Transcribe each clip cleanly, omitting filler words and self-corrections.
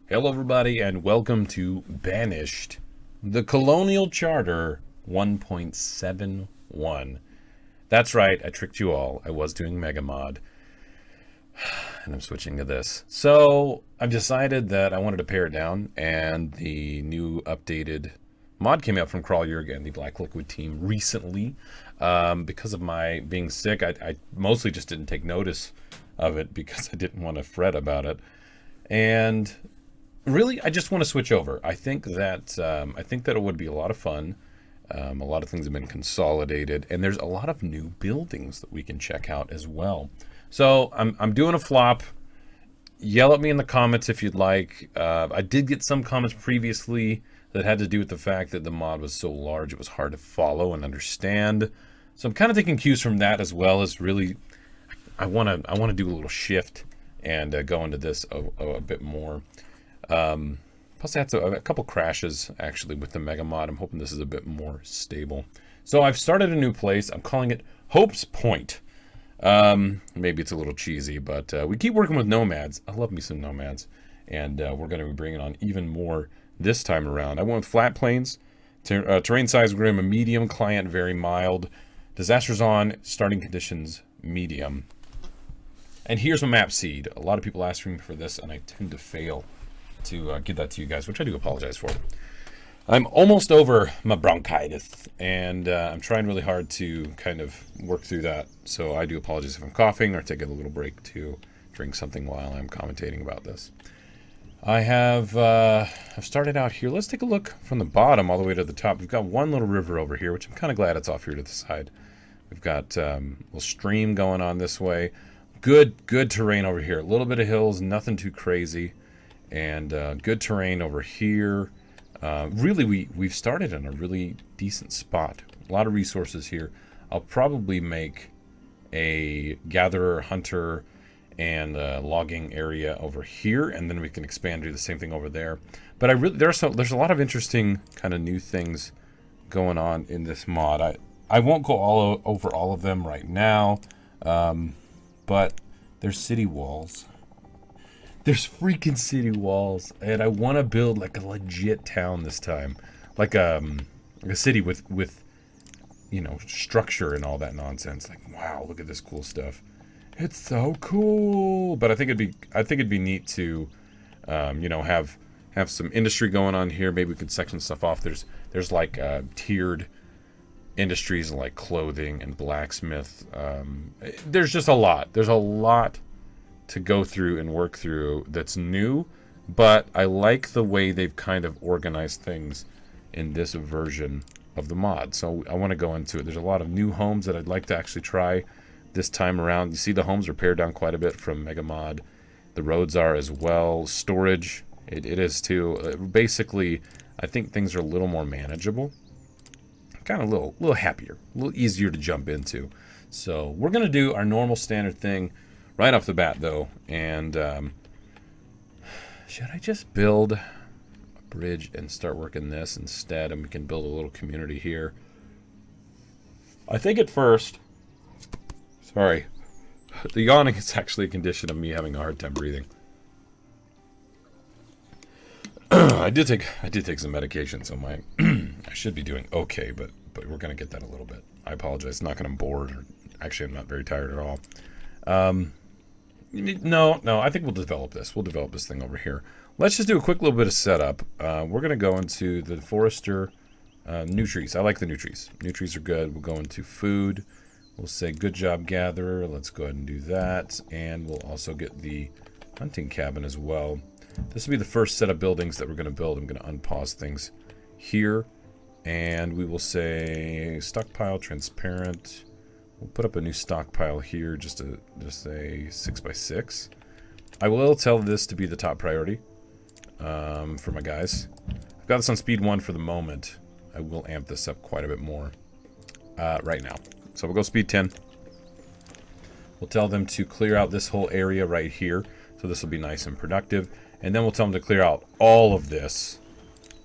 Hello, everybody, and welcome to Banished, the Colonial Charter 1.71. That's right, I tricked you all. I was doing Mega Mod, and I'm switching to this. So, I've decided that I wanted to pare it down, and the new updated mod came out from Crawl Jurgen, the Black Liquid team, recently. Because of my being sick, I mostly just didn't take notice of it because I didn't want to fret about it. And really, I just want to switch over. I think that it would be a lot of fun. A lot of things have been consolidated, and there's a lot of new buildings that we can check out as well. So I'm doing a flop. Yell at me in the comments if you'd like. I did get some comments previously that had to do with the fact that the mod was so large it was hard to follow and understand. So I'm kind of taking cues from that, as well as really I want to do a little shift and go into this a bit more. Plus I had a couple crashes actually with the Mega Mod. I'm hoping this is a bit more stable. So I've started a new place. I'm calling it Hope's Point. Maybe it's a little cheesy, but we keep working with Nomads. I love me some Nomads. And we're going to be bringing on even more this time around. I went with flat plains. Terrain size, we're going to have a medium, client very mild. Disasters on, starting conditions medium. And here's my map seed. A lot of people ask me for this, and I tend to fail to give that to you guys, which I do apologize for. I'm almost over my bronchitis, and I'm trying really hard to kind of work through that. So I do apologize if I'm coughing or take a little break to drink something while I'm commentating about this. I've started out here. Let's take a look from the bottom all the way to the top. We've got one little river over here, which I'm kind of glad it's off here to the side. We've got a little stream going on this way. Good terrain over here. A little bit of hills, nothing too crazy. And good terrain over here. Really, we've started in a really decent spot. A lot of resources here. I'll probably make a gatherer, hunter, and logging area over here, and then we can expand and do the same thing over there. But there's a lot of interesting kind of new things going on in this mod. I won't go over all of them right now, but there's city walls. There's freaking city walls, and I want to build like a legit town this time, like a city with structure and all that nonsense. Like, wow, look at this cool stuff. It's so cool. But I think it'd be neat to, have some industry going on here. Maybe we could section stuff off. There's like tiered industries like clothing and blacksmith. There's just a lot. There's a lot to go through and work through that's new, but I like the way they've kind of organized things in this version of the mod. So I want to go into it. There's a lot of new homes that I'd like to actually try this time around. You see the homes are pared down quite a bit from Mega Mod. The roads are as well. Storage, it is too. Basically, I think things are a little more manageable. Kind of a little happier, a little easier to jump into. So we're going to do our normal standard thing right off the bat, though. And should I just build a bridge and start working this instead, and we can build a little community here? I think at first, sorry, the yawning is actually a condition of me having a hard time breathing. I did take some medication, so I should be doing okay, but we're gonna get that in a little bit. I apologize. It's not that I'm bored, or actually I'm not very tired at all. No, I think we'll develop this. We'll develop this thing over here. Let's just do a quick little bit of setup. We're going to go into the forester new trees. I like the new trees. New trees are good. We'll go into food. We'll say good job, gatherer. Let's go ahead and do that. And we'll also get the hunting cabin as well. This will be the first set of buildings that we're going to build. I'm going to unpause things here. And we will say stockpile, transparent. We'll put up a new stockpile here, just a 6x6. I will tell this to be the top priority for my guys. I've got this on speed 1 for the moment. I will amp this up quite a bit more right now. So we'll go speed 10. We'll tell them to clear out this whole area right here. So this will be nice and productive. And then we'll tell them to clear out all of this.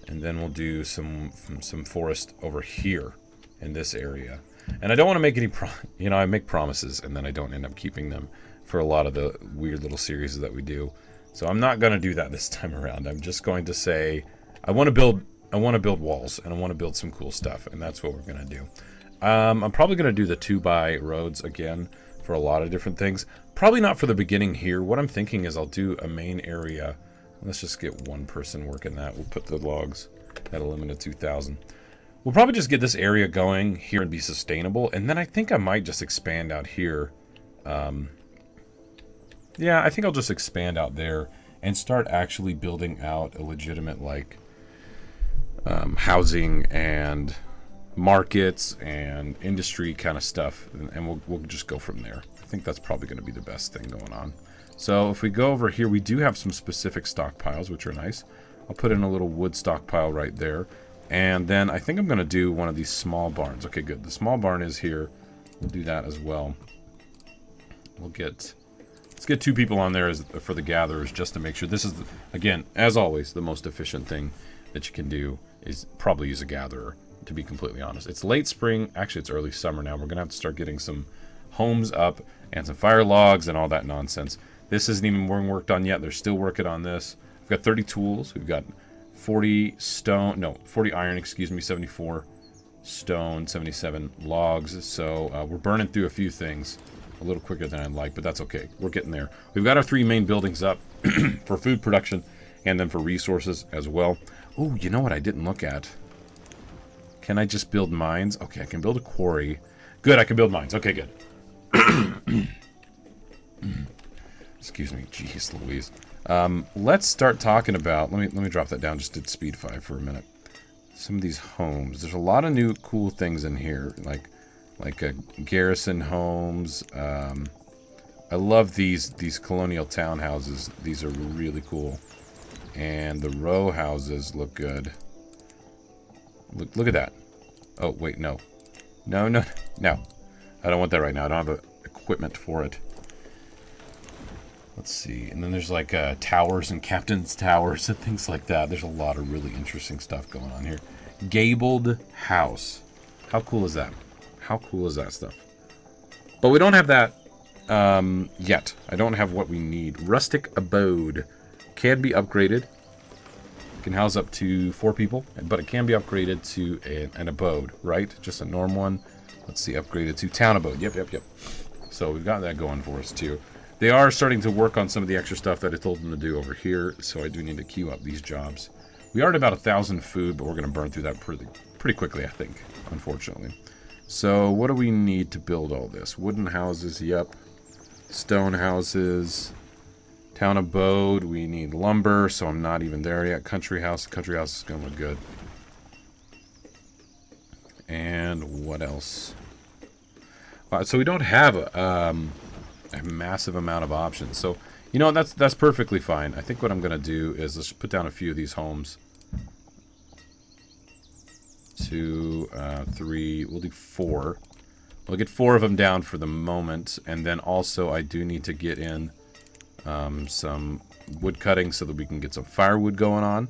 And then we'll do some forest over here in this area. And I don't want to make any, I make promises and then I don't end up keeping them for a lot of the weird little series that we do. So I'm not going to do that this time around. I'm just going to say I want to build walls, and I want to build some cool stuff, and that's what we're going to do. I'm probably going to do the 2x roads again for a lot of different things. Probably not for the beginning here. What I'm thinking is I'll do a main area. Let's just get one person working that. We'll put the logs at a limit of 2,000. We'll probably just get this area going here and be sustainable, and then I think I might just expand out here. Yeah, I think I'll just expand out there and start actually building out a legitimate, like, housing and markets and industry kind of stuff, and we'll just go from there. I think that's probably going to be the best thing going on. So if we go over here, we do have some specific stockpiles, which are nice. I'll put in a little wood stockpile right there, and then I think I'm going to do one of these small barns. Okay, good. The small barn is here. We'll do that as well. Let's get 2 people on there for the gatherers, just to make sure. This is, again, as always, the most efficient thing that you can do is probably use a gatherer, to be completely honest. It's late spring. Actually, it's early summer now. We're going to have to start getting some homes up and some fire logs and all that nonsense. This isn't even worked on yet. They're still working on this. We've got 30 tools. We've got 40 iron, 74 stone, 77 logs. So we're burning through a few things a little quicker than I'd like, but that's okay. We're getting there. We've got our 3 main buildings up for food production and then for resources as well. Oh, you know what I didn't look at? Can I just build mines? Okay, I can build a quarry. Good, I can build mines. Okay, good. Excuse me. Jeez Louise. Let's start talking about... Let me drop that down just at speed 5 for a minute. Some of these homes. There's a lot of new cool things in here, like garrison homes. I love these colonial townhouses. These are really cool. And the row houses look good. Look at that. Oh, wait, no. No. I don't want that right now. I don't have the equipment for it. Let's see. And then there's like towers and captain's towers and things like that. There's a lot of really interesting stuff going on here. Gabled house. How cool is that? How cool is that stuff? But we don't have that yet. I don't have what we need. Rustic abode. Can be upgraded. It can house up to 4 people, but it can be upgraded to an abode, right? Just a norm one. Let's see, upgraded to town abode. Yep. So we've got that going for us too. They are starting to work on some of the extra stuff that I told them to do over here, so I do need to queue up these jobs. We are at about 1,000 food, but we're going to burn through that pretty quickly, I think, unfortunately. So what do we need to build all this? Wooden houses, yep. Stone houses. Town abode, we need lumber, so I'm not even there yet. Country house is going to look good. And what else? So we don't have a massive amount of options. So, you know, that's perfectly fine. I think what I'm going to do is let's put down a few of these homes. 2, 3, we'll do 4. We'll get 4 of them down for the moment, and then also I do need to get in some wood cutting so that we can get some firewood going on.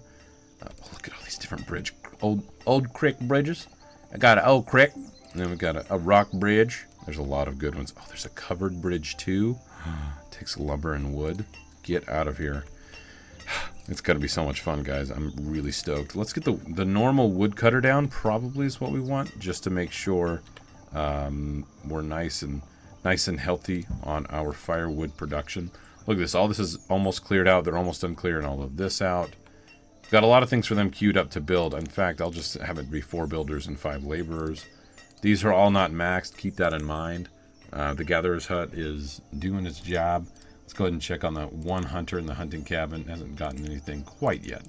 Look at all these different old creek bridges. I got an old creek, and then we got a rock bridge. There's a lot of good ones. Oh, there's a covered bridge too. Takes lumber and wood. Get out of here. It's gonna be so much fun, guys. I'm really stoked. Let's get the normal wood cutter down. Probably is what we want, just to make sure we're nice and healthy on our firewood production. Look at this. All this is almost cleared out. They're almost done clearing all of this out. Got a lot of things for them queued up to build. In fact, I'll just have it be 4 builders and 5 laborers. These are all not maxed. Keep that in mind. The gatherer's hut is doing its job. Let's go ahead and check on the one hunter in the hunting cabin. Hasn't gotten anything quite yet,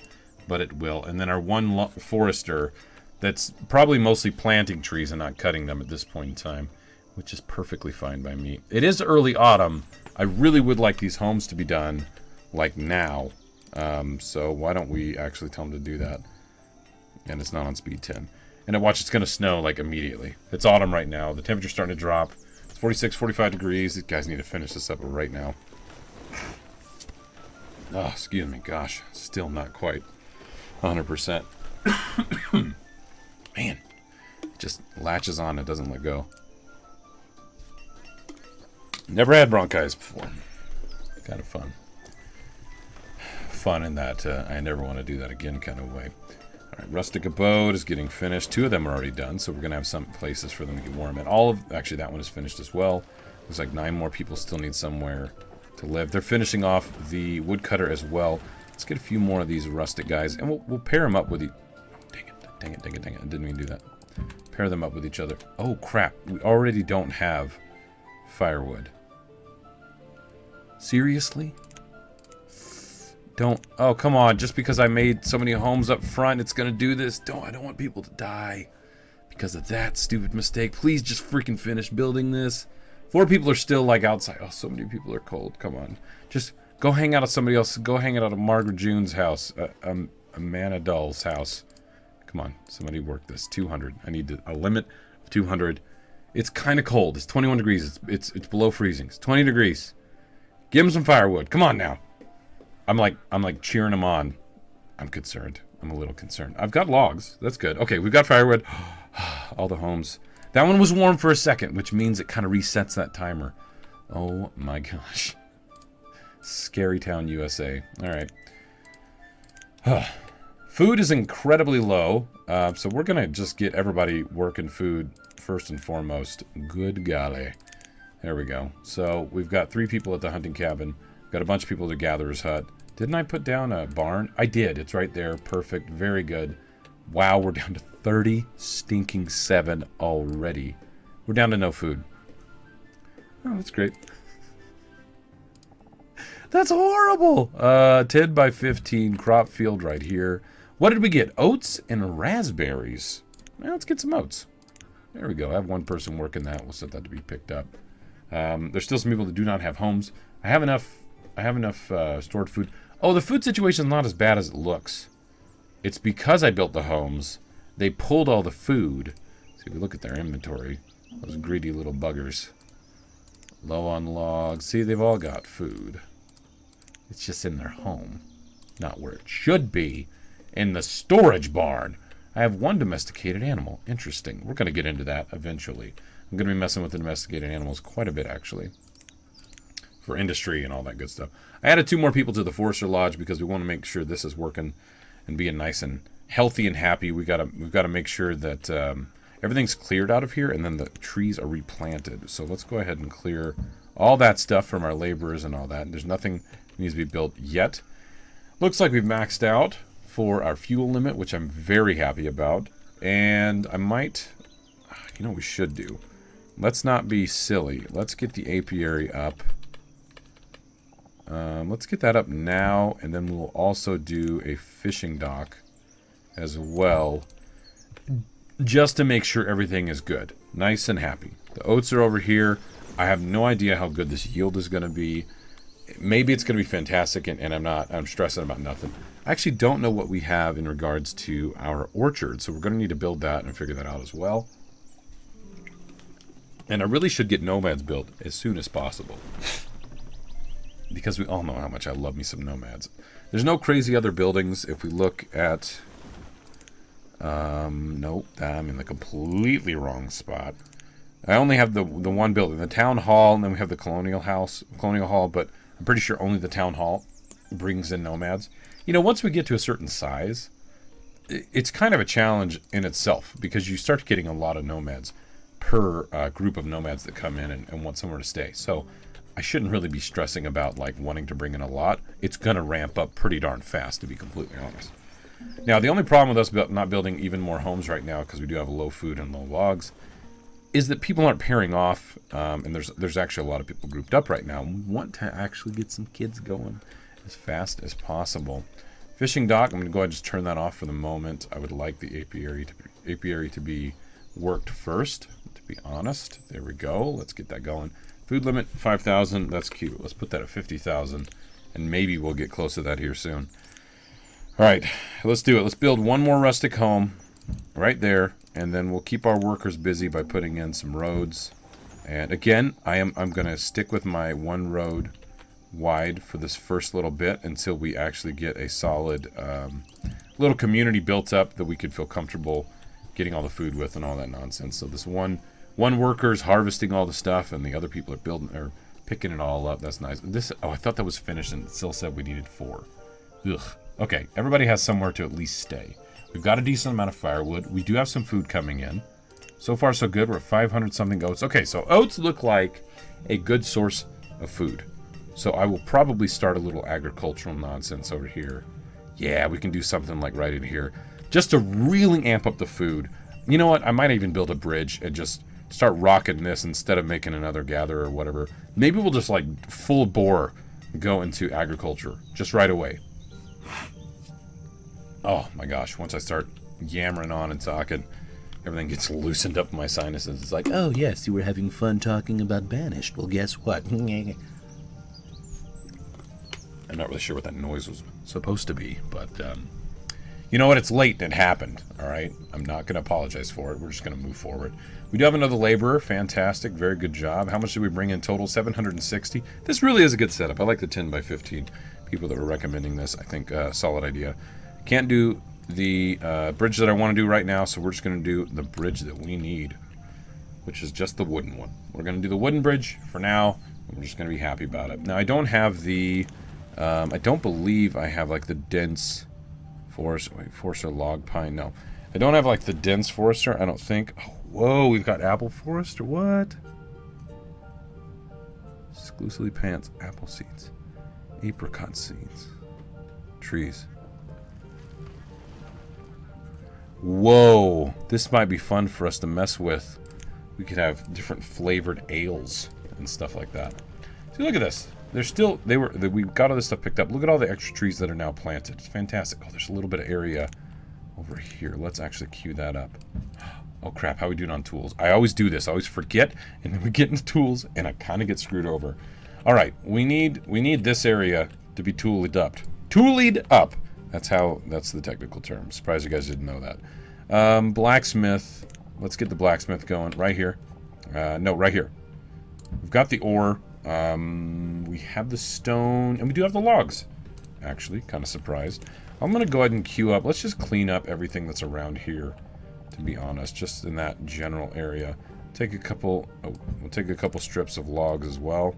but it will. And then our one forester that's probably mostly planting trees and not cutting them at this point in time, which is perfectly fine by me. It is early autumn. I really would like these homes to be done like now. So why don't we actually tell them to do that? And it's not on speed 10. And watch, it's going to snow like immediately. It's autumn right now. The temperature's starting to drop. It's 46, 45 degrees. These guys need to finish this up right now. Oh, excuse me. Gosh, still not quite 100%. Man, it just latches on. It doesn't let go. Never had bronchitis before. Kind of fun. fun in that I never want to do that again kind of way. All right, rustic abode is getting finished. 2 of them are already done, so we're going to have some places for them to get warm. And actually that one is finished as well. Looks like 9 more people still need somewhere to live. They're finishing off the woodcutter as well. Let's get a few more of these rustic guys, and we'll pair them up with dang it. I didn't mean to do that. Pair them up with each other. Oh, crap. We already don't have firewood. Seriously? Oh, come on. Just because I made so many homes up front, it's going to do this. I don't want people to die because of that stupid mistake. Please just freaking finish building this. 4 people are still, like, outside. Oh, so many people are cold. Come on. Just go hang out at somebody else. Go hang out at Margaret June's house. Amanda Dull's house. Come on. Somebody work this. 200. I need a limit of 200. It's kind of cold. It's 21 degrees. It's below freezing. It's 20 degrees. Give them some firewood. Come on now. I'm like cheering them on. I'm concerned. I'm a little concerned. I've got logs. That's good. Okay, we've got firewood. All the homes. That one was warm for a second, which means it kind of resets that timer. Oh my gosh. Scary Town, USA. All right. Food is incredibly low, so we're going to just get everybody working food first and foremost. Good golly. There we go. So we've got 3 people at the hunting cabin. Got a bunch of people at the gatherer's hut. Didn't I put down a barn? I did. It's right there. Perfect. Very good. Wow, we're down to 30 stinking 7 already. We're down to no food. Oh, that's great. That's horrible. 10 by 15 crop field right here. What did we get? Oats and raspberries. Well, let's get some oats. There we go. I have 1 person working that. We'll set that to be picked up. There's still some people that do not have homes. I have enough stored food. Oh, the food situation is not as bad as it looks. It's because I built the homes. They pulled all the food. See, if we look at their inventory. Those greedy little buggers. Low on logs. See, they've all got food. It's just in their home. Not where it should be. In the storage barn. I have 1 domesticated animal. Interesting. We're going to get into that eventually. I'm going to be messing with the domesticated animals quite a bit, actually. For industry and all that good stuff. I added 2 more people to the Forester Lodge because we want to make sure this is working and being nice and healthy and happy. We've got to make sure that everything's cleared out of here and then the trees are replanted. So let's go ahead and clear all that stuff from our laborers and all that. There's nothing that needs to be built yet. Looks like we've maxed out for our fuel limit, which I'm very happy about. And I might, you know what we should do? Let's not be silly. Let's get the apiary up. Let's get that up now, and then we'll also do a fishing dock as well, just to make sure everything is good. Nice and happy. The oats are over here. I have no idea how good this yield is going to be. Maybe it's going to be fantastic, and I'm stressing about nothing. I actually don't know what we have in regards to our orchard, so we're going to need to build that and figure that out as well. And I really should get Nomads built as soon as possible. Because we all know how much I love me some Nomads. There's no crazy other buildings. If we look at... nope, I'm in the completely wrong spot. I only have the 1 building. The Town Hall, and then we have the Colonial Hall, but I'm pretty sure only the Town Hall brings in Nomads. You know, once we get to a certain size, it's kind of a challenge in itself, because you start getting a lot of Nomads per group of Nomads that come in and want somewhere to stay. So I shouldn't really be stressing about like wanting to bring in a lot. It's going to ramp up pretty darn fast, to be completely honest. Now, the only problem with us not building even more homes right now, because we do have low food and low logs, is that people aren't pairing off, and there's actually a lot of people grouped up right now. We want to actually get some kids going as fast as possible. Fishing dock, I'm going to go ahead and just turn that off for the moment. I would like the apiary to be worked first, to be honest. There we go. Let's get that going. Food limit, 5,000. That's cute. Let's put that at 50,000, and maybe we'll get close to that here soon. All right, let's do it. Let's build 1 more rustic home right there, and then we'll keep our workers busy by putting in some roads. And again, I'm going to stick with my 1 road wide for this first little bit until we actually get a solid little community built up that we could feel comfortable getting all the food with and all that nonsense. So this one worker's harvesting all the stuff, and the other people are picking it all up. That's nice. I thought that was finished, and it still said we needed 4. Ugh. Okay, everybody has somewhere to at least stay. We've got a decent amount of firewood. We do have some food coming in. So far, so good. We're at 500 something oats. Okay, so oats look like a good source of food. So I will probably start a little agricultural nonsense over here. Yeah, we can do something like right in here. Just to really amp up the food. You know what? I might even build a bridge and just start rocking this instead of making another gather or whatever. Maybe we'll just like full bore go into agriculture just right away. Oh my gosh, once I start yammering on and talking, everything gets loosened up in my sinuses. It's like, oh yes, you were having fun talking about Banished. Well, guess what? I'm not really sure what that noise was supposed to be, but you know what? It's late and it happened, all right? I'm not going to apologize for it. We're just going to move forward. We do have another laborer. Fantastic. Very good job. How much did we bring in total? 760. This really is a good setup. I like the 10 by 15. People that were recommending this, I think, solid idea. Can't do the bridge that I want to do right now, so we're just going to do the bridge that we need, which is just the wooden one. We're going to do the wooden bridge for now, and we're just going to be happy about it. Now, I don't have the... I don't believe I have, like, the dense forest... Wait, forester log pine? No. I don't have, like, the dense forester, I don't think. Oh, whoa, we've got apple forest, or what? Exclusively plants apple seeds. Apricot seeds. Trees. Whoa, this might be fun for us to mess with. We could have different flavored ales and stuff like that. See, look at this. We got all this stuff picked up. Look at all the extra trees that are now planted. It's fantastic. Oh, there's a little bit of area over here. Let's actually queue that up. Oh crap, how are we doing on tools? I always do this. I always forget, and then we get into tools, and I kind of get screwed over. All right, we need this area to be tooled up. Tooled up. That's the technical term. Surprised you guys didn't know that. Blacksmith. Let's get the blacksmith going right here. No, right here. We've got the ore. We have the stone, and we do have the logs. Actually, kind of surprised. I'm gonna go ahead and queue up. Let's just clean up everything that's around here. To be honest, just in that general area. Take a couple. Oh, we'll take a couple strips of logs as well,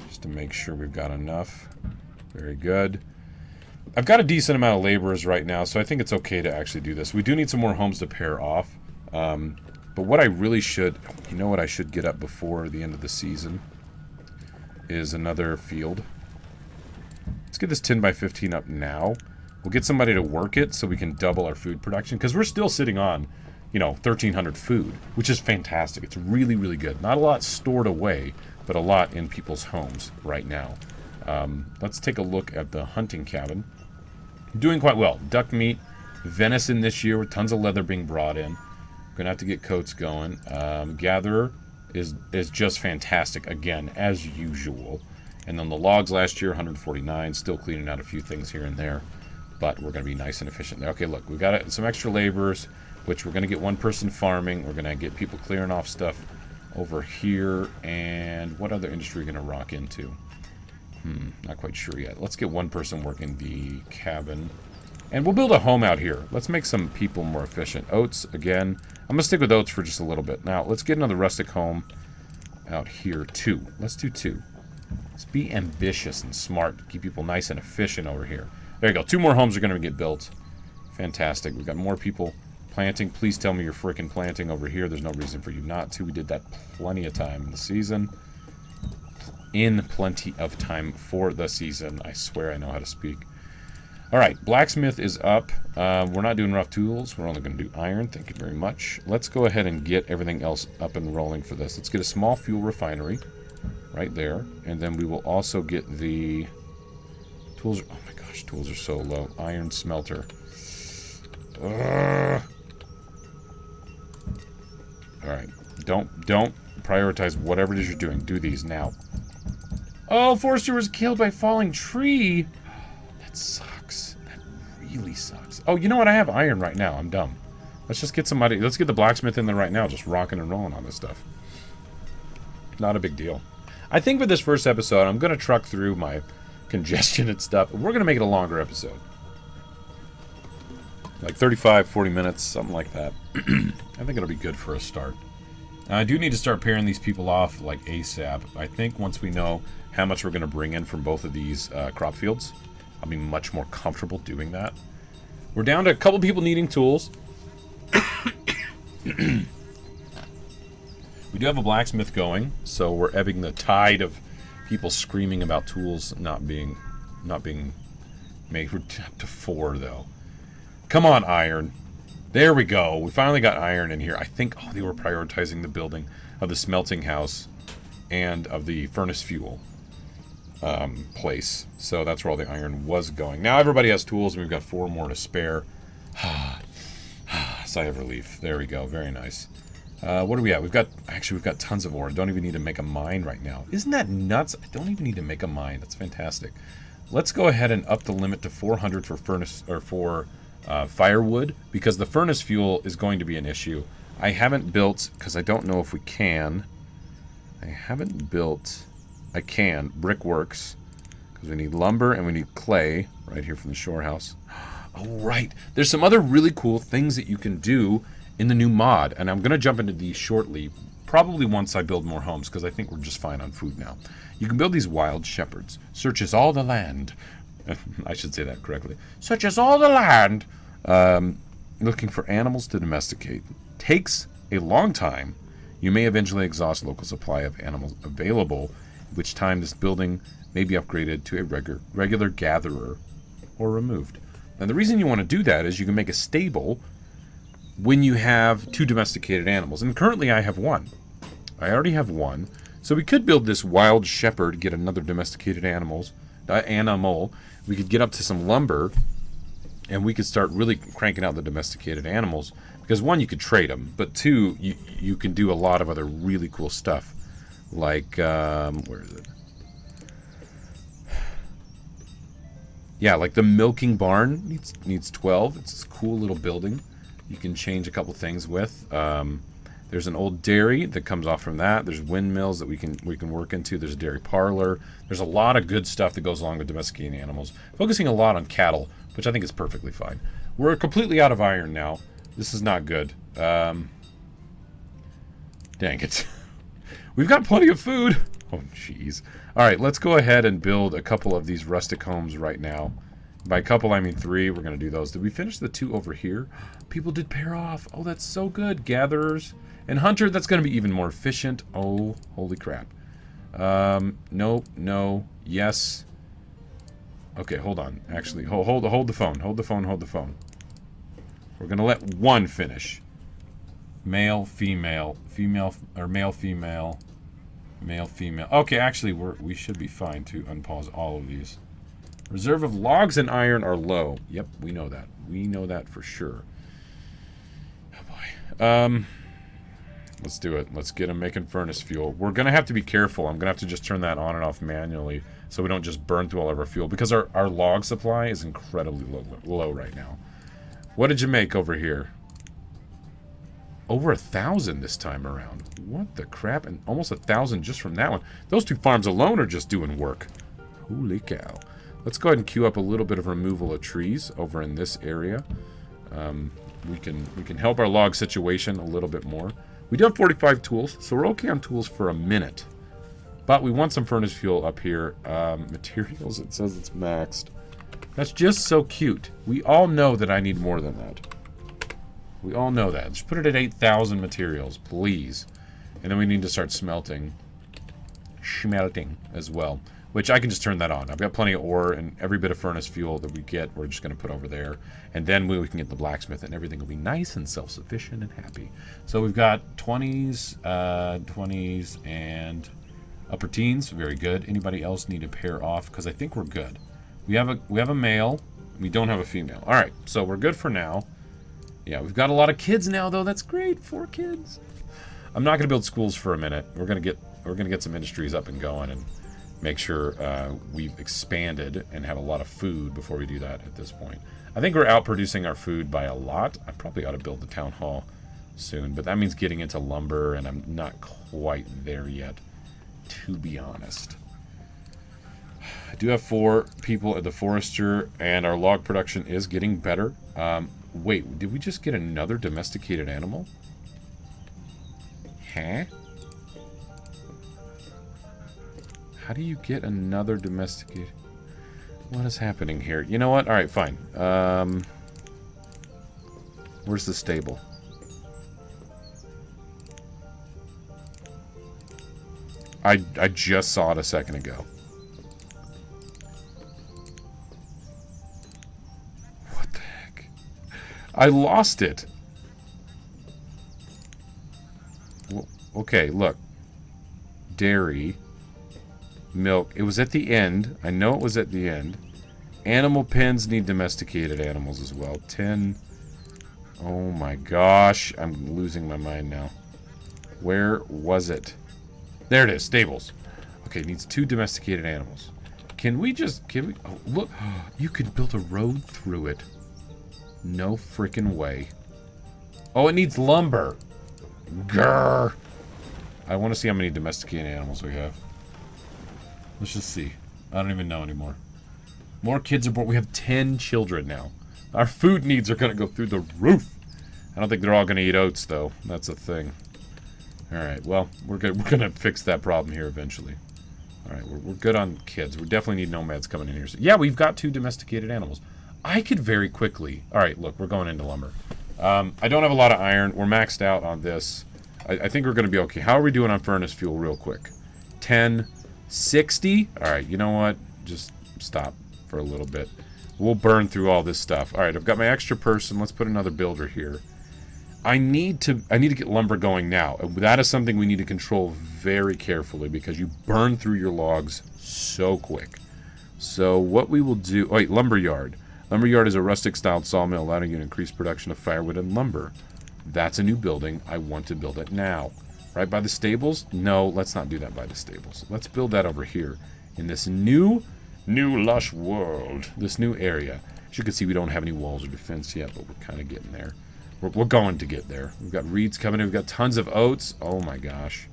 just to make sure we've got enough. Very good. I've got a decent amount of laborers right now, so I think it's okay to actually do this. We do need some more homes to pair off. But what I really should... You know what I should get up before the end of the season? Is another field. Let's get this 10 by 15 up now. We'll get somebody to work it so we can double our food production. Because we're still sitting on, 1,300 food. Which is fantastic. It's really, really good. Not a lot stored away, but a lot in people's homes right now. Let's take a look at the hunting cabin. Doing quite well. Duck meat, venison this year with tons of leather being brought in. Gonna have to get coats going. Gatherer is just fantastic again, as usual. And then the logs last year, 149. Still cleaning out a few things here and there, but we're gonna be nice and efficient there. Okay, look, we got some extra laborers, which we're gonna get one person farming. We're gonna get people clearing off stuff over here. And what other industry are we gonna rock into? Not quite sure yet. Let's get one person working the cabin. And we'll build a home out here. Let's make some people more efficient. Oats, again. I'm going to stick with oats for just a little bit. Now, let's get another rustic home out here, too. Let's do 2. Let's be ambitious and smart. Keep people nice and efficient over here. There you go. 2 more homes are going to get built. Fantastic. We've got more people planting. Please tell me you're freaking planting over here. There's no reason for you not to. We did that plenty of time in the season. Plenty of time for the season. I swear I know how to speak. Alright, blacksmith is up. We're not doing rough tools. We're only going to do iron. Thank you very much. Let's go ahead and get everything else up and rolling for this. Let's get a small fuel refinery right there. And then we will also get the tools. Oh my gosh, tools are so low. Iron smelter. Alright. Don't prioritize whatever it is you're doing. Do these now. Oh, Forrester was killed by a falling tree. That sucks. That really sucks. Oh, you know what? I have iron right now. I'm dumb. Let's just get somebody. Let's get the blacksmith in there right now, just rocking and rolling on this stuff. Not a big deal. I think for this first episode, I'm going to truck through my congestion and stuff. We're going to make it a longer episode. Like 35, 40 minutes, something like that. I think it'll be good for a start. I do need to start pairing these people off like ASAP. I think once we know how much we're going to bring in from both of these crop fields, I'll be much more comfortable doing that. We're down to a couple people needing tools. We do have a blacksmith going, so we're ebbing the tide of people screaming about tools not being made. We're up to 4 though. Come on, iron. There we go. We finally got iron in here. I think they were prioritizing the building of the smelting house and of the furnace fuel place. So that's where all the iron was going. Now everybody has tools, and we've got 4 more to spare. Sigh of relief. There we go. Very nice. What do we have? We've got tons of ore. Don't even need to make a mine right now. Isn't that nuts? I don't even need to make a mine. That's fantastic. Let's go ahead and up the limit to 400 for furnace or for firewood, because the furnace fuel is going to be an issue. I haven't built, because I don't know if we can. I can brickworks, because we need lumber and we need clay right here from the shore house. Oh, right. There's some other really cool things that you can do in the new mod, and I'm going to jump into these shortly, probably once I build more homes, because I think we're just fine on food now. You can build these wild shepherds. Searches all the land. I should say that correctly. Searches all the land, looking for animals to domesticate. Takes a long time. You may eventually exhaust local supply of animals available, at which time this building may be upgraded to a regular gatherer or removed. And the reason you want to do that is you can make a stable when you have 2 domesticated animals. And currently I have 1. I already have 1. So we could build this wild shepherd, get another domesticated animal. We could get up to some lumber, and we could start really cranking out the domesticated animals. Because 1, you could trade them, but 2, you can do a lot of other really cool stuff. Like, where is it? Yeah, like the milking barn needs 12. It's a cool little building. You can change a couple things with. There's an old dairy that comes off from that. There's windmills that we can work into. There's a dairy parlor. There's a lot of good stuff that goes along with domesticating animals. Focusing a lot on cattle, which I think is perfectly fine. We're completely out of iron now. This is not good. Dang it. We've got plenty of food. Oh, jeez. All right, let's go ahead and build a couple of these rustic homes right now. By a couple, I mean 3. We're going to do those. Did we finish the 2 over here? People did pair off. Oh, that's so good. Gatherers and hunter, that's going to be even more efficient. Oh, holy crap. Nope, no, yes. Okay, hold on. Actually, hold the phone. Hold the phone. We're going to let 1 finish. Male, female, or male, female, male, female. Okay, actually, we should be fine to unpause all of these. Reserve of logs and iron are low. Yep, we know that. We know that for sure. Oh boy. Let's do it. Let's get them making furnace fuel. We're going to have to be careful. I'm going to have to just turn that on and off manually so we don't just burn through all of our fuel, because our log supply is incredibly low right now. What did you make over here? Over 1,000 this time around. What the crap? And almost 1,000 just from that one. Those 2 farms alone are just doing work. Holy cow. Let's go ahead and queue up a little bit of removal of trees over in this area. We can help our log situation a little bit more. We do have 45 tools, so we're okay on tools for a minute. But we want some furnace fuel up here. Materials, it says it's maxed. That's just so cute. We all know that I need more than that. We all know that. Just put it at 8,000 materials, please. And then we need to start smelting as well, which I can just turn that on. I've got plenty of ore, and every bit of furnace fuel that we get, we're just going to put over there. And then we can get the blacksmith, and everything will be nice and self-sufficient and happy. So we've got 20s, 20s, and upper teens. Very good. Anybody else need to pair off? Because I think we're good. We have a male. We don't have a female. All right, so we're good for now. Yeah, we've got a lot of kids now, though. That's great. 4 kids. I'm not going to build schools for a minute. We're going to get some industries up and going and make sure we've expanded and have a lot of food before we do that at this point. I think we're outproducing our food by a lot. I probably ought to build the town hall soon, but that means getting into lumber, and I'm not quite there yet, to be honest. I do have 4 people at the forester, and our log production is getting better. Wait, did we just get another domesticated animal? Huh? How do you get another domesticated? What is happening here? You know what? Alright, fine. Where's the stable? I just saw it a second ago. What the heck? I lost it. Well, okay, look. Dairy. Milk. It was at the end. I know it was at the end. Animal pens need domesticated animals as well. 10. Oh my gosh. I'm losing my mind now. Where was it? There it is. Stables. Okay, it needs 2 domesticated animals. Can we... Oh, look. You can build a road through it. No freaking way. Oh, it needs lumber. Grrr. I want to see how many domesticated animals we have. Let's just see. I don't even know anymore. More kids are born. We have 10 children now. Our food needs are going to go through the roof. I don't think they're all going to eat oats, though. That's a thing. Alright, well, we're gonna fix that problem here eventually. Alright, we're good on kids. We definitely need nomads coming in here. So, yeah, we've got 2 domesticated animals. I could very quickly... Alright, look, we're going into lumber. I don't have a lot of iron. We're maxed out on this. I think we're going to be okay. How are we doing on furnace fuel real quick? 10, 60? Alright, you know what? Just stop for a little bit. We'll burn through all this stuff. Alright, I've got my extra person. Let's put another builder here. I need to get lumber going now. That is something we need to control very carefully because you burn through your logs so quick. So what we will do... Oh, wait, lumberyard. Lumberyard is a rustic-styled sawmill allowing you to increase production of firewood and lumber. That's a new building. I want to build it now. Right by the stables? No, let's not do that by the stables. Let's build that over here in this new lush world. This new area. As you can see, we don't have any walls or defense yet, but we're kind of getting there. We're going to get there. We've got reeds coming in. We've got tons of oats. Oh my gosh.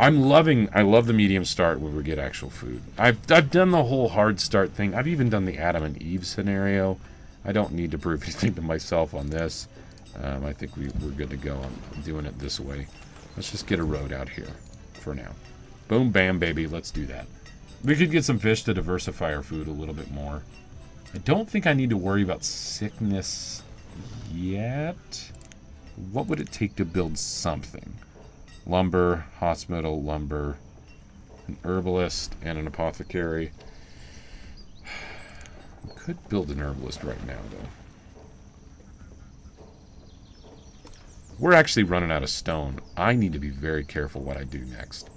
I love the medium start where we get actual food. I've done the whole hard start thing. I've even done the Adam and Eve scenario. I don't need to prove anything to myself on this. I think we're good to go on doing it this way. Let's just get a road out here for now. Boom, bam, baby. Let's do that. We could get some fish to diversify our food a little bit more. I don't think I need to worry about sickness yet. What would it take to build something? Lumber, hospital, lumber, an herbalist, and an apothecary. We could build an herbalist right now, though. We're actually running out of stone. I need to be very careful what I do next.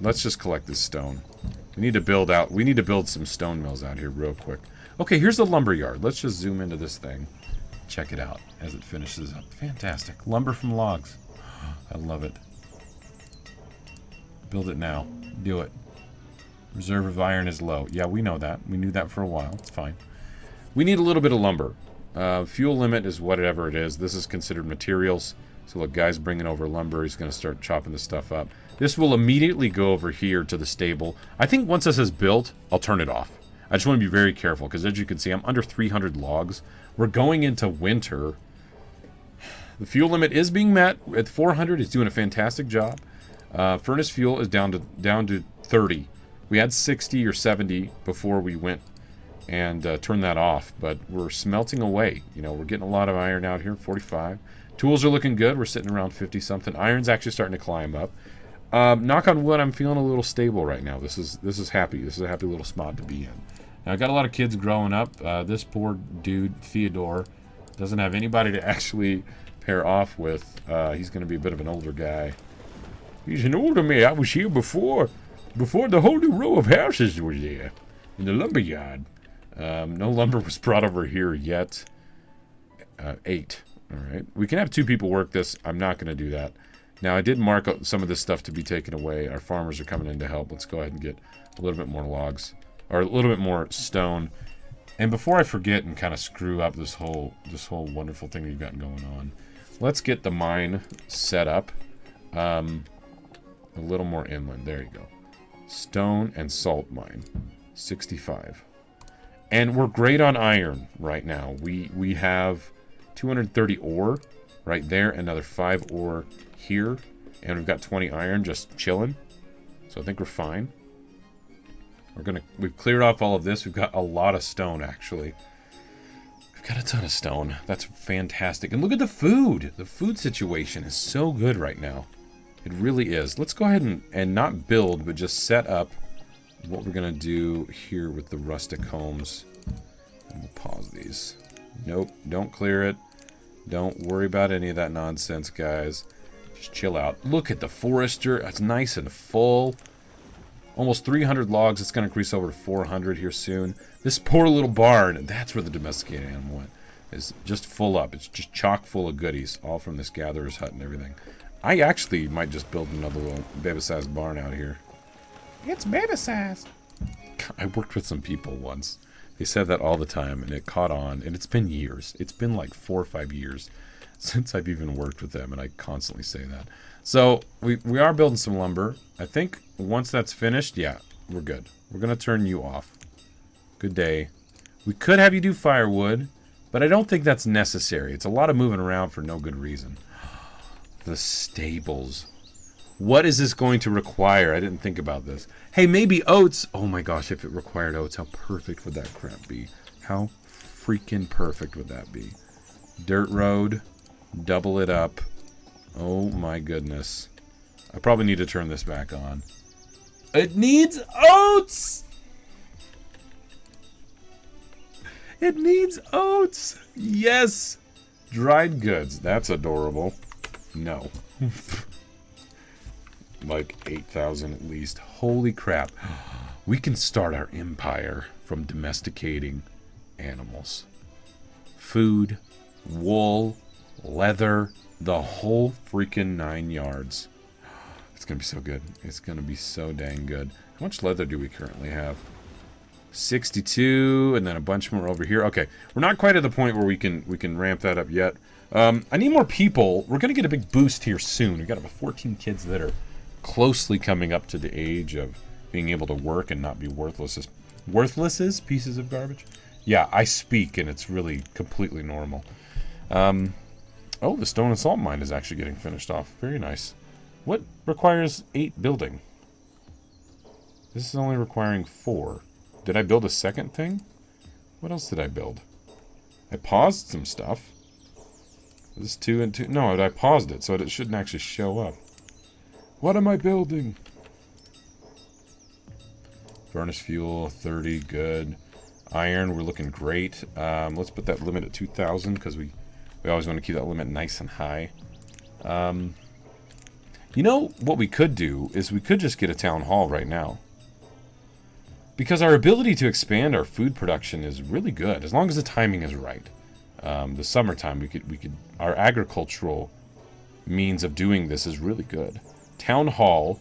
Let's just collect this stone. We need to build some stone mills out here real quick. Okay, here's the lumber yard. Let's just zoom into this thing. Check it out as it finishes up. Fantastic. Lumber from logs. I love it. Build it now. Do it. Reserve of iron is low. Yeah, we know that. We knew that for a while. It's fine. We need a little bit of lumber. Fuel limit is whatever it is. This is considered materials. So look, guy's bringing over lumber. He's going to start chopping this stuff up. This will immediately go over here to the stable. I think once this is built, I'll turn it off. I just want to be very careful because as you can see, I'm under 300 logs. We're going into winter. The fuel limit is being met at 400. It's doing a fantastic job. Furnace fuel is down to 30. We had 60 or 70 before we went and turned that off, but we're smelting away. You know, we're getting a lot of iron out here. 45. Tools are looking good. We're sitting around 50 something. Iron's actually starting to climb up. Knock on wood, I'm feeling a little stable right now. This is happy. This is a happy little spot to be in. Now, I got a lot of kids growing up. This poor dude, Theodore, doesn't have anybody to actually pair off with. He's going to be a bit of an older guy. He's an older man. I was here before the whole new row of houses were there in the lumber yard. No lumber was brought over here yet. 8. All right. We can have 2 people work this. I'm not going to do that. Now, I did mark out some of this stuff to be taken away. Our farmers are coming in to help. Let's go ahead and get a little bit more logs. Or a little bit more stone. And before I forget and kind of screw up this whole wonderful thing we've got going on, let's get the mine set up a little more inland. There you go. Stone and salt mine. 65. And we're great on iron right now. We have 230 ore right there. Another 5 ore here. And we've got 20 iron just chilling. So I think we're fine. We've cleared off all of this. We've got a lot of stone, actually. We've got a ton of stone. That's fantastic. And look at the food. The food situation is so good right now. It really is. Let's go ahead and not build, but just set up what we're going to do here with the rustic homes. And we'll pause these. Nope, don't clear it. Don't worry about any of that nonsense, guys. Just chill out. Look at the forester. It's nice and full. Almost 300 logs. It's going to increase over to 400 here soon. This poor little barn, that's where the domesticated animal went, is just full up. It's just chock full of goodies, all from this gatherer's hut and everything. I actually might just build another little baby-sized barn out here. It's baby-sized. I worked with some people once. They said that all the time, and it caught on. And it's been years. It's been like 4 or 5 years since I've even worked with them, and I constantly say that. So, we are building some lumber. I think once that's finished, yeah, we're good. We're going to turn you off. Good day. We could have you do firewood, but I don't think that's necessary. It's a lot of moving around for no good reason. The stables. What is this going to require? I didn't think about this. Hey, maybe oats. Oh my gosh, if it required oats, how perfect would that crap be? How freaking perfect would that be? Dirt road. Double it up. Oh my goodness. I probably need to turn this back on. It needs oats! It needs oats! Yes! Dried goods. That's adorable. No. Like 8,000 at least. Holy crap. We can start our empire from domesticating animals. Food, wool, leather, the whole freaking 9 yards. It's going to be so good. It's going to be so dang good. How much leather do we currently have? 62, and then a bunch more over here. Okay, we're not quite at the point where we can ramp that up yet. I need more people. We're going to get a big boost here soon. We've got about 14 kids that are closely coming up to the age of being able to work and not be worthless as pieces of garbage. Yeah, I speak, and it's really completely normal. Oh, the stone and salt mine is actually getting finished off. Very nice. What requires 8 building? This is only requiring 4. Did I build a second thing? What else did I build? I paused some stuff. Is this 2 and 2? No, I paused it, so it shouldn't actually show up. What am I building? Furnace fuel, 30, good. Iron, we're looking great. Let's put that limit at 2,000, because we always want to keep that limit nice and high. You know, what we could do is we could just get a town hall right now. Because our ability to expand our food production is really good, as long as the timing is right. The summertime, we could our agricultural means of doing this is really good. Town hall.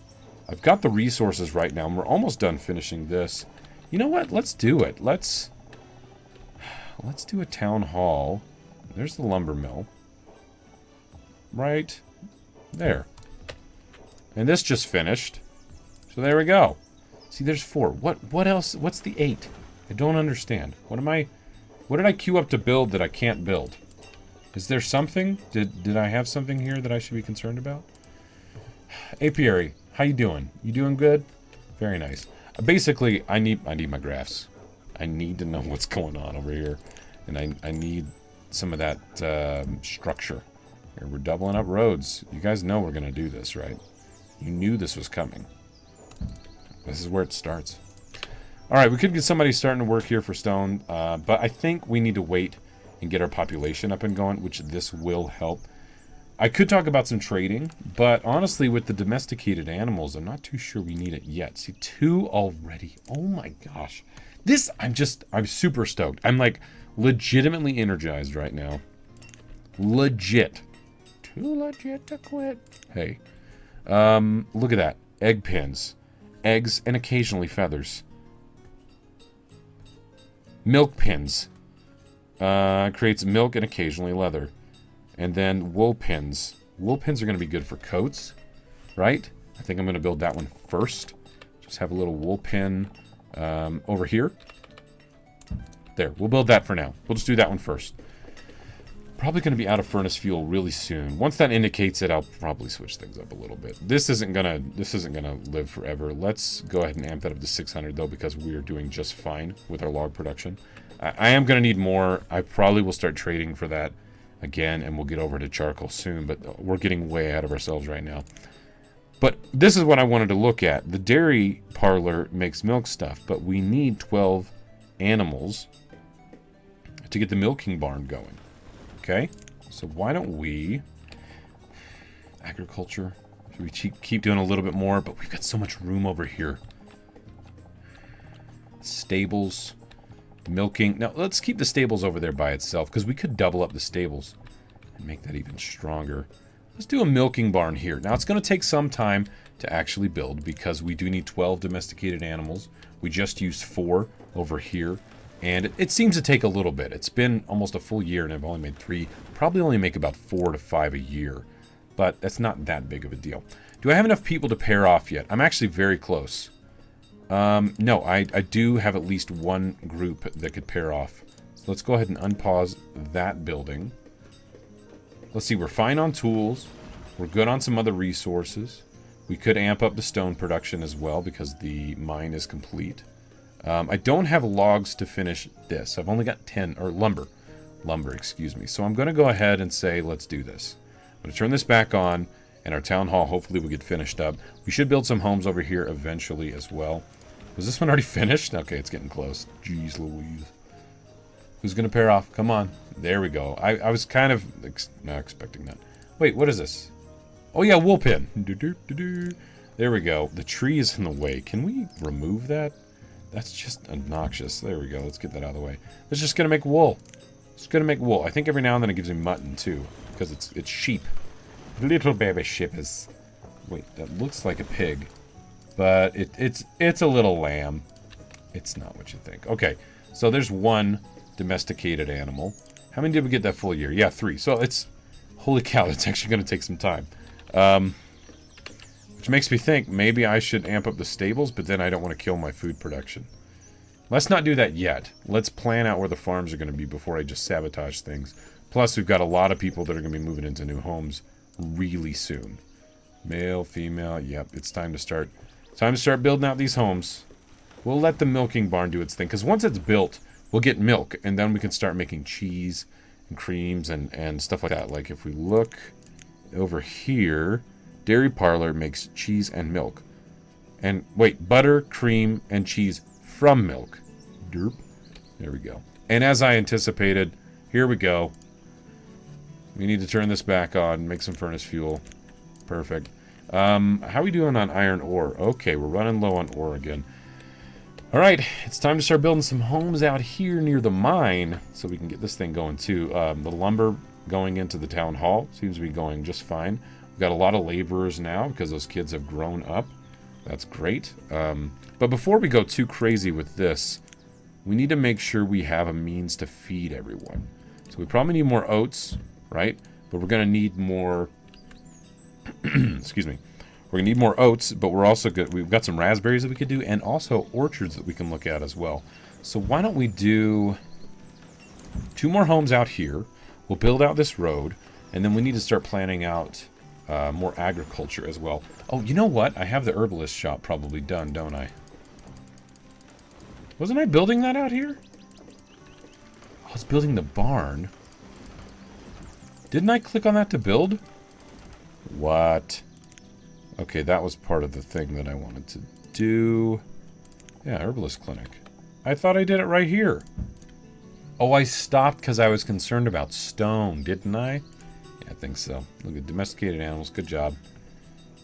I've got the resources right now, and we're almost done finishing this. You know what? Let's do it. Let's do a town hall. There's the lumber mill. Right there. And this just finished. So there we go. See, there's 4. What else? What's the 8? I don't understand. What did I queue up to build that I can't build? Is there something? Did I have something here that I should be concerned about? Apiary, how you doing? You doing good? Very nice. Basically, I need my graphs. I need to know what's going on over here. And I need some of that structure. Here, we're doubling up roads. You guys know we're going to do this, right? You knew this was coming. This is where it starts. Alright, we could get somebody starting to work here for stone. But I think we need to wait and get our population up and going, which this will help. I could talk about some trading, but honestly, with the domesticated animals, I'm not too sure we need it yet. See, 2 already. Oh my gosh. This, I'm super stoked. I'm like legitimately energized right now. Legit. Too legit to quit. Hey. Look at that. Egg pins. Eggs and occasionally feathers. Milk pins. Creates milk and occasionally leather. And then wool pins. Wool pins are going to be good for coats, right? I think I'm going to build that one first. Just have a little wool pin over here. There, we'll build that for now. We'll just do that one first. Probably going to be out of furnace fuel really soon. Once that indicates it, I'll probably switch things up a little bit. This isn't gonna live forever. Let's go ahead and amp that up to 600 though, because we are doing just fine with our log production. I am going to need more. I probably will start trading for that again, and we'll get over to charcoal soon, but we're getting way ahead of ourselves right now. But this is what I wanted to look at. The dairy parlor makes milk stuff, but we need 12 animals to get the milking barn going. Okay, so why don't we... Agriculture. Should we keep doing a little bit more? But we've got so much room over here. Stables. Milking. Now, let's keep the stables over there by itself, because we could double up the stables and make that even stronger. Let's do a milking barn here. Now, it's going to take some time to actually build, because we do need 12 domesticated animals. We just used 4 over here. And it seems to take a little bit. It's been almost a full year, and I've only made 3. Probably only make about 4 to 5 a year. But that's not that big of a deal. Do I have enough people to pair off yet? I'm actually very close. No, I do have at least one group that could pair off. So let's go ahead and unpause that building. Let's see, we're fine on tools. We're good on some other resources. We could amp up the stone production as well, because the mine is complete. I don't have logs to finish this. I've only got 10, or lumber. Lumber, excuse me. So I'm going to go ahead and say, let's do this. I'm going to turn this back on, and our town hall hopefully will get finished up. We should build some homes over here eventually as well. Was this one already finished? Okay, it's getting close. Jeez Louise. Who's going to pair off? Come on. There we go. I was kind of not expecting that. Wait, what is this? Oh yeah, wool pin. There we go. The tree is in the way. Can we remove that? That's just obnoxious. There we go. Let's get that out of the way. It's just going to make wool. It's going to make wool. I think every now and then it gives me mutton, too. Because it's sheep. Little baby sheep is... Wait, that looks like a pig. But it's a little lamb. It's not what you think. Okay, so there's one domesticated animal. How many did we get that full year? Yeah, 3. So it's... Holy cow, it's actually going to take some time. Which makes me think maybe I should amp up the stables, but then I don't want to kill my food production. Let's not do that yet. Let's plan out where the farms are going to be before I just sabotage things. Plus, we've got a lot of people that are going to be moving into new homes really soon. Male, female, yep, it's time to start building out these homes. We'll let the milking barn do its thing, because once it's built, we'll get milk, and then we can start making cheese and creams and stuff like that. Like if we look over here... Dairy parlor makes cheese and milk. And, wait, butter, cream, and cheese from milk. Derp. There we go. And as I anticipated, here we go. We need to turn this back on, make some furnace fuel. Perfect. How are we doing on iron ore? Okay, we're running low on ore again. Alright, it's time to start building some homes out here near the mine, so we can get this thing going too. The lumber going into the town hall seems to be going just fine. We've got a lot of laborers now because those kids have grown up. That's great. But before we go too crazy with this, we need to make sure we have a means to feed everyone. So we probably need more oats, right? But we're going to need more... excuse me. We're going to need more oats, but we're also good. We've got some raspberries that we could do, and also orchards that we can look at as well. So why don't we do 2 more homes out here. We'll build out this road, and then we need to start planning out... more agriculture as well. Oh, you know what? I have the herbalist shop probably done, don't I? Wasn't I building that out here? I was building the barn. Didn't I click on that to build? What? Okay, that was part of the thing that I wanted to do. Yeah, herbalist clinic. I thought I did it right here. Oh, I stopped because I was concerned about stone, didn't I? Yeah, I think so. Look at domesticated animals. Good job.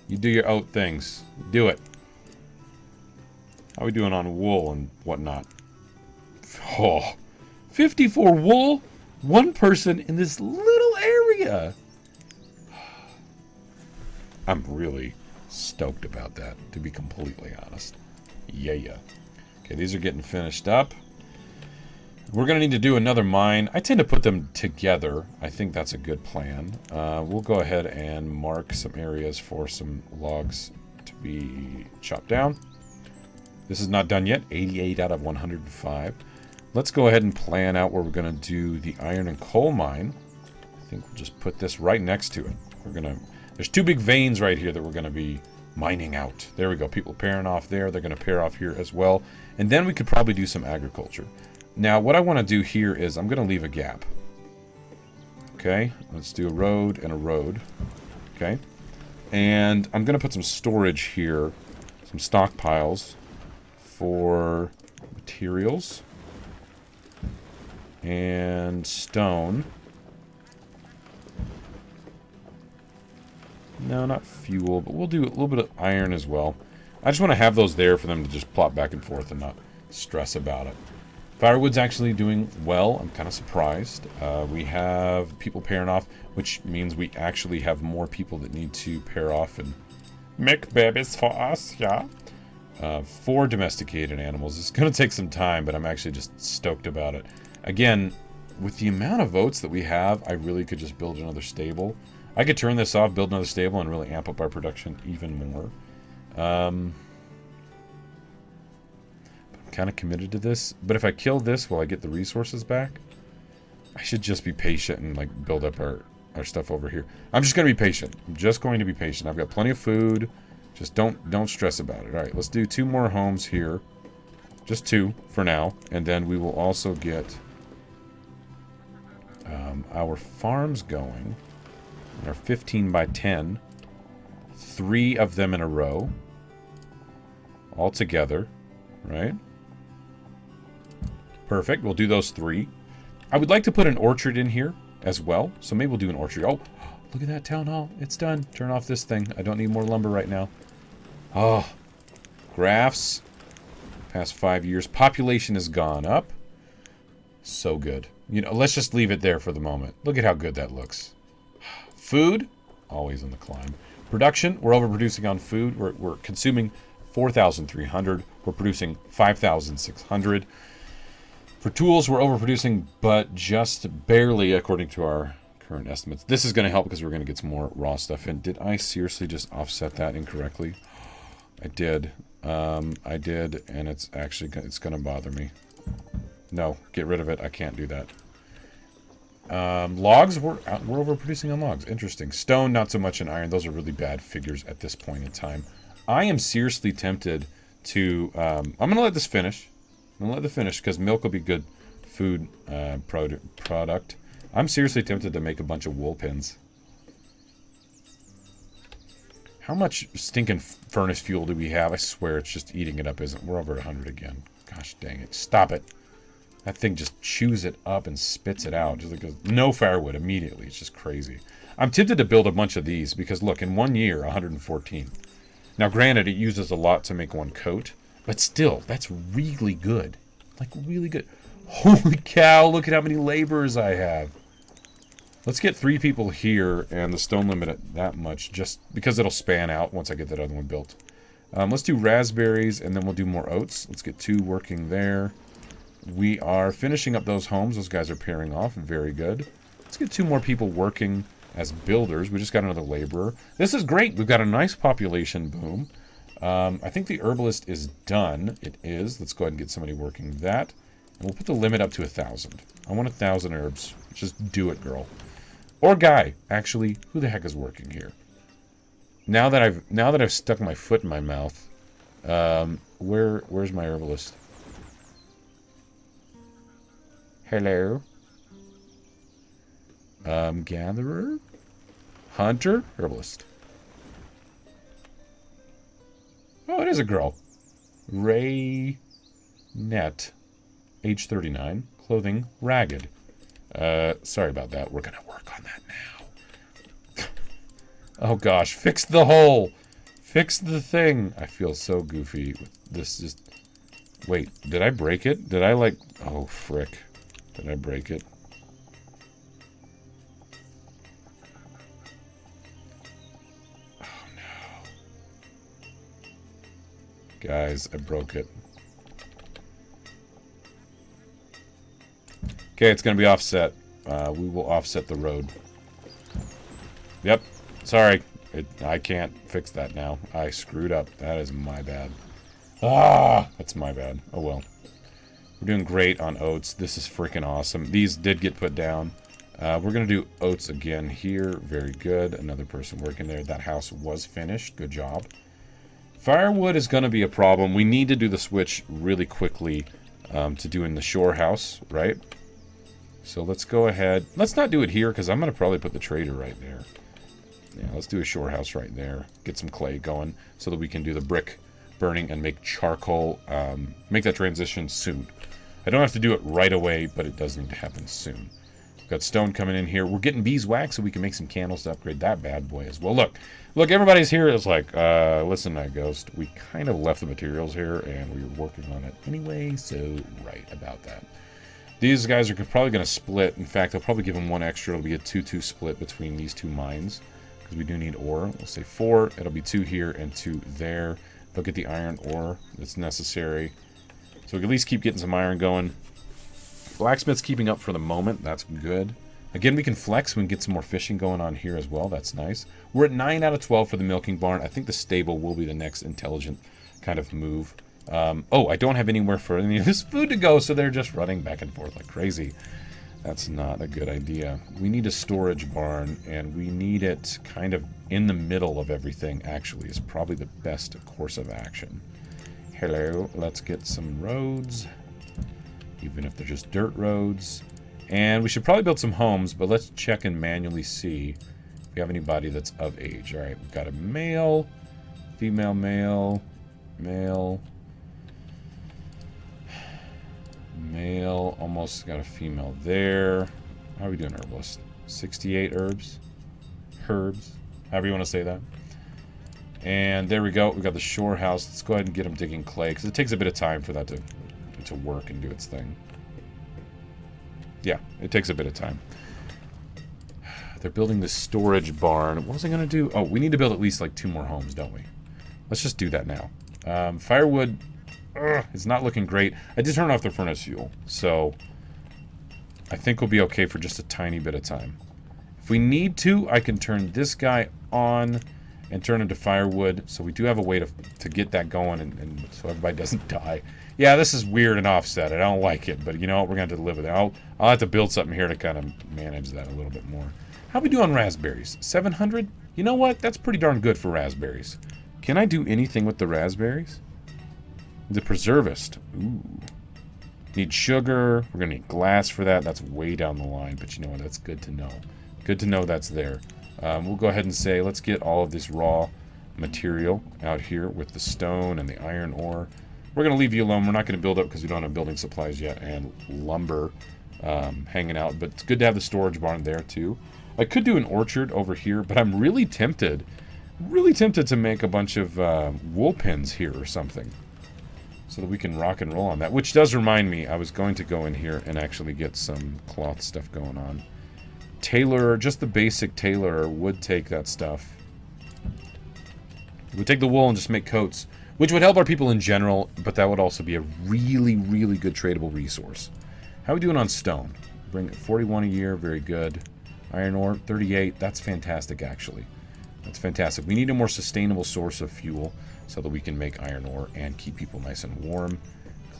You do your oat things. Do it. How are we doing on wool and whatnot? Oh, 54 wool? 1 person in this little area. I'm really stoked about that, to be completely honest. Yeah. Okay, these are getting finished up. We're going to need to do another mine. I tend to put them together. I think that's a good plan. We'll go ahead and mark some areas for some logs to be chopped down. This is not done yet. 88 out of 105. Let's go ahead and plan out where we're going to do the iron and coal mine. think we'll just put this right next to it. We're gonna, there's two big veins right here that we're gonna be mining out. There we go. People pairing off there. They're gonna pair off here as well. And then we could probably do some agriculture. Now, what I want to do here is I'm gonna leave a gap. Okay, let's do a road and a road. Okay, and I'm gonna put some storage here, some stockpiles for materials and stone. No, not fuel, but we'll do a little bit of iron as well. I just want to have those there for them to just plop back and forth and not stress about it. Firewood's actually doing well. I'm kind of surprised. We have people pairing off, which means we actually have more people that need to pair off and make babies for us, yeah? 4 domesticated animals. It's going to take some time, but I'm actually just stoked about it. Again, with the amount of votes that we have, I really could just build another stable. I could turn this off, build another stable, and really amp up our production even more. I'm kind of committed to this, but if I kill this, will I get the resources back? I should just be patient and like build up our stuff over here. I'm just going to be patient. I'm just going to be patient. I've got plenty of food. Just don't stress about it. All right, let's do 2 more homes here. Just 2 for now, and then we will also get our farms going. Our 15 by 10. 3 of them in a row. All together, right? Perfect. We'll do those 3. I would like to put an orchard in here as well. So maybe we'll do an orchard. Oh, look at that town hall. It's done. Turn off this thing. I don't need more lumber right now. Oh, graphs. Past 5 years. Population has gone up. So good. You know, let's just leave it there for the moment. Look at how good that looks. Food, always in the climb. Production, we're overproducing on food. We're consuming 4,300. We're producing 5,600. For tools, we're overproducing, but just barely according to our current estimates. This is going to help because we're going to get some more raw stuff in. Did I seriously just offset that incorrectly? I did. I did, and it's going to bother me. No, get rid of it. I can't do that. Logs, we're overproducing on logs. Interesting. Stone, not so much in iron. Those are really bad figures at this point in time. I am seriously tempted to... I'm going to let this finish. I'm going to let it finish because milk will be good food product. I'm seriously tempted to make a bunch of wool pins. How much stinking furnace fuel do we have? I swear it's just eating it up, isn't it? We're over 100 again. Gosh dang it. Stop it. That thing just chews it up and spits it out. Just like no firewood immediately. It's just crazy. I'm tempted to build a bunch of these because, look, in 1 year, 114. Now, granted, it uses a lot to make one coat, but still, that's really good. Like, really good. Holy cow, look at how many laborers I have. Let's get 3 people here and the stone limit at that much, just because it'll span out once I get that other one built. Let's do raspberries, and then we'll do more oats. Let's get 2 working there. We are finishing up those homes. Those guys are pairing off. Very good. Let's get 2 more people working as builders. We just got another laborer. This is great. We've got a nice population boom. I think the herbalist is done. It is. Let's go ahead and get somebody working that. And we'll put the limit up to 1,000. I want 1,000 herbs. Just do it, girl. Or guy. Actually, who the heck is working here? Now that I've stuck my foot in my mouth, where's my herbalist? Hello. Gatherer? Hunter? Herbalist. Oh, it is a girl. Ray Net. Age 39. Clothing ragged. Sorry about that. We're gonna work on that now. Oh gosh, fix the hole! Fix the thing! I feel so goofy with this just... Wait, did I break it? Did I like... Oh, frick. Did I break it? Oh no. Guys, I broke it. Okay, it's gonna be offset. We will offset the road. Yep. Sorry. I can't fix that now. I screwed up. That is my bad. Ah! That's my bad. Oh well. We're doing great on oats. This is freaking awesome. These did get put down. We're going to do oats again here. Very good. Another person working there. That house was finished. Good job. Firewood is going to be a problem. We need to do the switch really quickly to doing the shore house, right? So let's go ahead. Let's not do it here because I'm going to probably put the trader right there. Yeah, let's do a shore house right there. Get some clay going so that we can do the brick burning and make charcoal. Make that transition soon. I don't have to do it right away, but it does need to happen soon. We've got stone coming in here. We're getting beeswax so we can make some candles to upgrade that bad boy as well. Look, everybody's here. It's like, listen, Ghost. We kind of left the materials here, and we were working on it anyway, so right about that. These guys are probably going to split. In fact, I'll probably give them one extra. It'll be a 2-2 split between these two mines, because we do need ore. We'll say 4. It'll be 2 here and 2 there. They'll get the iron ore that's necessary. So we can at least keep getting some iron going. Blacksmith's keeping up for the moment. That's good. Again, we can flex. We can get some more fishing going on here as well. That's nice. We're at 9 out of 12 for the milking barn. I think the stable will be the next intelligent kind of move. Oh, I don't have anywhere for any of this food to go, so they're just running back and forth like crazy. That's not a good idea. We need a storage barn, and we need it kind of in the middle of everything, actually, is probably the best course of action. Hello, let's get some roads, even if they're just dirt roads. And we should probably build some homes, but let's check and manually see if we have anybody that's of age. All right, we've got a male, female, male, male, male, almost got a female there. How are we doing, herbalist? 68 herbs? Herbs, however you want to say that. And there we go. We got the shore house. Let's go ahead and get them digging clay, because it takes a bit of time for that to work and do its thing. Yeah, it takes a bit of time. They're building the storage barn. What was I going to do? Oh, we need to build at least like 2 more homes, don't we? Let's just do that now. Firewood is not looking great. I did turn off the furnace fuel, so I think we'll be okay for just a tiny bit of time. If we need to, I can turn this guy on and turn into firewood, so we do have a way to get that going and so everybody doesn't die. Yeah, this is weird and offset. I don't like it, but you know what? We're going to have to live with it. I'll have to build something here to kind of manage that a little bit more. How we do on raspberries? 700? You know what? That's pretty darn good for raspberries. Can I do anything with the raspberries? The preservist. Ooh. Need sugar. We're going to need glass for that. That's way down the line, but you know what? That's good to know. Good to know that's there. We'll go ahead and say, let's get all of this raw material out here with the stone and the iron ore. We're going to leave you alone. We're not going to build up because we don't have building supplies yet and lumber hanging out. But it's good to have the storage barn there too. I could do an orchard over here, but I'm really tempted to make a bunch of wool pens here or something so that we can rock and roll on that. Which does remind me, I was going to go in here and actually get some cloth stuff going on. Tailor, just the basic tailor would take that stuff. We'd take the wool and just make coats, which would help our people in general, but that would also be a really, really good tradable resource. How are we doing on stone? Bring 41 a year, very good. Iron ore, 38, that's fantastic actually. That's fantastic. We need a more sustainable source of fuel so that we can make iron ore and keep people nice and warm.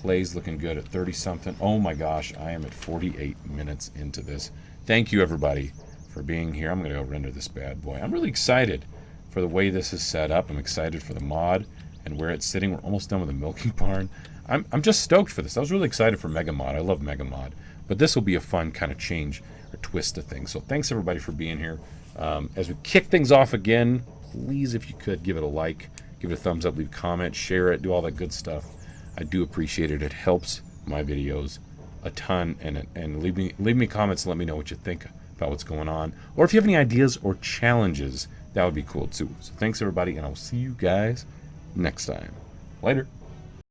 Clay's looking good at 30 something. Oh my gosh, I am at 48 minutes into this. Thank you everybody for being here. I'm going to go render this bad boy. I'm really excited for the way this is set up. I'm excited for the mod and where it's sitting. We're almost done with the milking barn. I'm just stoked for this. I was really excited for Mega Mod. I love Mega Mod. But this will be a fun kind of change or twist to things. So thanks everybody for being here. As we kick things off again, please, if you could, give it a like, give it a thumbs up, leave a comment, share it, do all that good stuff. I do appreciate it. It helps my videos a ton, and leave me comments and let me know what you think about what's going on, or if you have any ideas or challenges, that would be cool too. So thanks everybody, and I'll see you guys next time. Later.